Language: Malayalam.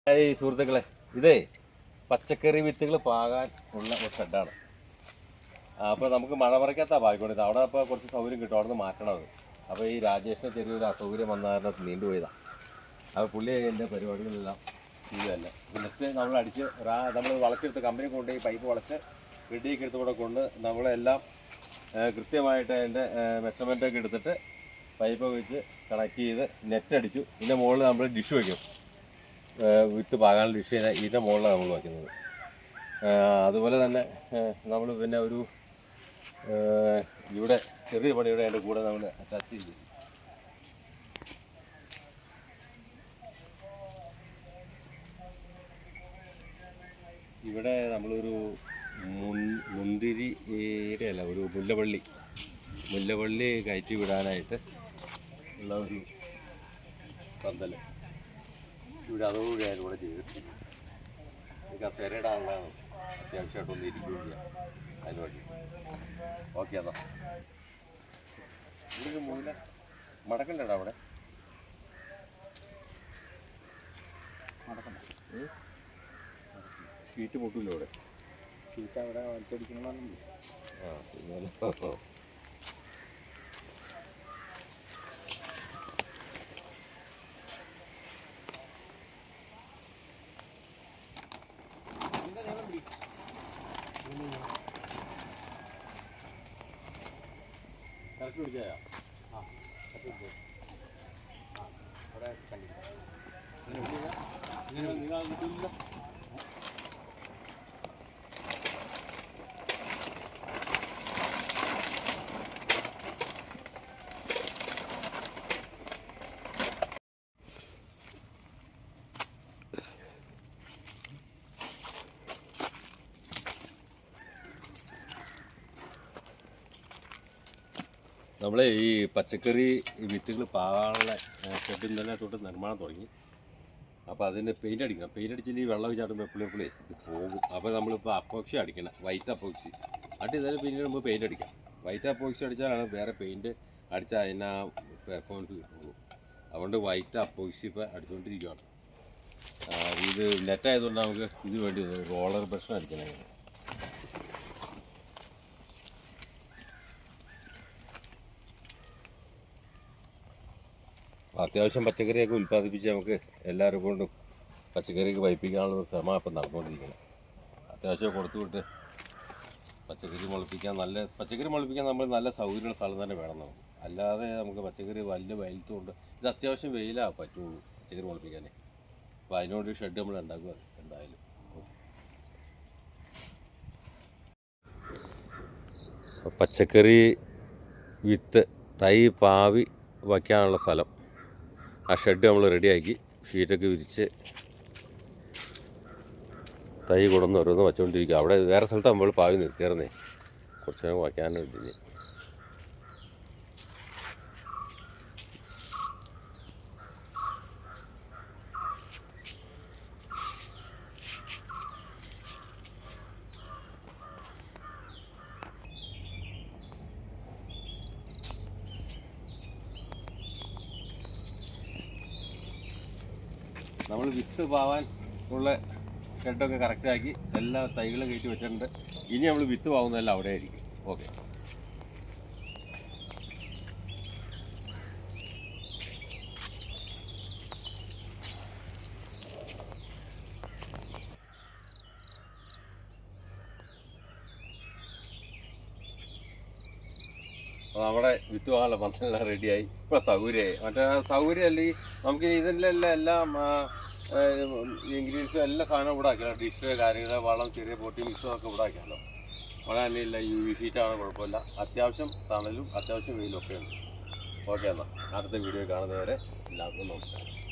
സുഹൃത്തുക്കളെ, ഇതേ പച്ചക്കറി വിത്തുകൾ പാകാൻ ഉള്ള ഒരു ഷെഡാണ്. അപ്പോൾ നമുക്ക് മഴ പറിക്കാത്ത പായിക്കൊണ്ടത് അവിടെ അപ്പോൾ കുറച്ച് സൗകര്യം കിട്ടും, അവിടെ നിന്ന് മാറ്റണത്. അപ്പോൾ ഈ രാജേഷിന് ചെറിയൊരു അസൗകര്യം വന്നാൽ നീണ്ടുപോയതാണ്. അപ്പോൾ പുള്ളി എൻ്റെ പരിപാടികളെല്ലാം ഇത് തന്നെ. നെക്സ്റ്റ് നമ്മൾ അടിച്ച് നമ്മൾ വളച്ചെടുത്ത് കമ്പനി കൊണ്ടുപോയി പൈപ്പ് വളച്ച് റെഡിയൊക്കെ എടുത്തുകൂടെ കൊണ്ട് നമ്മളെല്ലാം കൃത്യമായിട്ട് അതിൻ്റെ മെഷർമെൻറ്റൊക്കെ എടുത്തിട്ട് പൈപ്പ് വെച്ച് കണക്ട് ചെയ്ത് നെറ്റ് അടിച്ചു. ഇതിൻ്റെ മുകളിൽ നമ്മൾ ഡിഷ് വയ്ക്കും, വിത്ത് പാകാനുള്ള ഡിഷ് ഇതിൻ്റെ മുകളിലാണ് നമ്മൾ വയ്ക്കുന്നത്. അതുപോലെ തന്നെ നമ്മൾ പിന്നെ ഒരു ഇവിടെ ചെറിയ പണിയുടെ അതിൻ്റെ കൂടെ നമ്മൾ അറ്റാച്ച് ചെയ്യും. ഇവിടെ നമ്മളൊരു മുന്തിരിയുടെ അല്ല, ഒരു മുല്ലവള്ളി കയറ്റി വിടാനായിട്ട് ഉള്ള ഒരു പന്തൽ ഇവിടെ അതോടുകൂടി അതിൻ്റെ കൂടെ ചെയ്തിട്ടുണ്ട്. എനിക്ക് ആ പെരയിടാനുള്ളതാണ്, അത്യാവശ്യമായിട്ടൊന്ന് ഇരിക്കുകയില്ല അതിന് വേണ്ടി. ഓക്കെ, അതാ ഇവിടെ മൂല മടക്കണ്ടോ അവിടെ മടക്കണ്ട, ഷീറ്റ് പൊട്ടില്ല ഇവിടെ, ഷീറ്റ് അവിടെ വലിച്ചടിക്കണമെന്നുണ്ട്. ആ കറക്റ്റ് പിടിച്ചായ അവിടെ കണ്ടില്ല നിങ്ങൾ കിട്ടില്ല. നമ്മൾ ഈ പച്ചക്കറി വിത്തുകൾ പാകാനുള്ള ഷെഡിൽ തന്നെ തൊട്ട് നിർമ്മാണം തുടങ്ങി. അപ്പോൾ അതിന് പെയിൻ്റ് അടിക്കണം. പെയിൻ്റ് അടിച്ചിട്ട് ഈ വെള്ളം ചാടുമ്പോൾ എപ്പോഴും ഇത് പോകും. അപ്പോൾ നമ്മളിപ്പോൾ അപ്പോക്സി അടിക്കണം, വൈറ്റ് അപ്പോക്സി അടി ഇതായാലും പിന്നീട് നമ്മൾ പെയിൻ്റ് അടിക്കാം. വൈറ്റ് അപ്പോക്സി അടിച്ചാലാണ് വേറെ പെയിൻറ്റ് അടിച്ചാൽ അതിന് ആ പെർഫോമൻസ് കിട്ടുള്ളൂ. അതുകൊണ്ട് വൈറ്റ് അപ്പോക്സി ഇപ്പോൾ അടിച്ചുകൊണ്ടിരിക്കുകയാണ്. ഇത് നെറ്റായതുകൊണ്ട് നമുക്ക് ഇത് വേണ്ടി റോളർ ബ്രഷ് അടിക്കണം. അത്യാവശ്യം പച്ചക്കറിയൊക്കെ ഉൽപ്പാദിപ്പിച്ച് നമുക്ക് എല്ലാവരും കൊണ്ടും പച്ചക്കറിയൊക്കെ വയ്പ്പിക്കാനുള്ള ശ്രമം ഇപ്പം നടന്നുകൊണ്ടിരിക്കണം. അത്യാവശ്യം കൊടുത്തുവിട്ട് പച്ചക്കറി മുളപ്പിക്കാൻ നമ്മൾ നല്ല സൗകര്യമുള്ള സ്ഥലം തന്നെ വേണം നമുക്ക്. അല്ലാതെ നമുക്ക് പച്ചക്കറി വലിയ വെയിലത്തുകൊണ്ട് ഇത് അത്യാവശ്യം വെയിലാണ് പറ്റുള്ളൂ പച്ചക്കറി മുളപ്പിക്കാനേ. അപ്പോൾ അതിനോട് ഷെഡ് നമ്മൾ ഉണ്ടാക്കുക എന്തായാലും. പച്ചക്കറി വിത്ത് തൈ പാവി വയ്ക്കാനുള്ള സ്ഥലം, ആ ഷെഡ് നമ്മൾ റെഡിയാക്കി ഷീറ്റൊക്കെ വിരിച്ച് തൈ കൊണ്ടുവന്ന് ഓരോന്ന് വച്ചുകൊണ്ടിരിക്കുക. അവിടെ വേറെ സ്ഥലത്ത് നമ്മൾ പാവി നിർത്തിയായിരുന്നേ, കുറച്ച് നേരം വയ്ക്കാനില്ല. നമ്മൾ വിത്ത് പാവാൻ ഉള്ള ഷെഡൊക്കെ കറക്റ്റാക്കി എല്ലാ തൈകളും കയറ്റി വെച്ചിട്ടുണ്ട്. ഇനി നമ്മൾ വിത്ത് പാവുന്നതെല്ലാം അവിടെ ആയിരിക്കും. ഓക്കെ, അപ്പോൾ നമ്മുടെ വിത്ത് പാകാനുള്ള പന്തലെല്ലാം റെഡിയായി. ഇപ്പോൾ സൗകര്യമായി. മറ്റേ സൗകര്യമല്ല, നമുക്ക് ഇതിലെല്ലാം എല്ലാം ഇൻഗ്രീഡിയൻസും എല്ലാ സാധനവും ഇവിടെ ആക്കിയാലോ. ഡിഷ് കാര്യങ്ങൾ, വളം, ചെറിയ പൊട്ടി മിക്സും ഇവിടെ ആക്കിയാലോ. മഴ തന്നെയില്ല, UV ഷീറ്റാണ്, കുഴപ്പമില്ല. അത്യാവശ്യം തണലും അത്യാവശ്യം വെയിലും ഒക്കെ ഉണ്ട്. ഓക്കെ, എന്നാൽ അടുത്ത വീഡിയോ കാണുന്നവരെ എല്ലാവർക്കും നമസ്കാരം.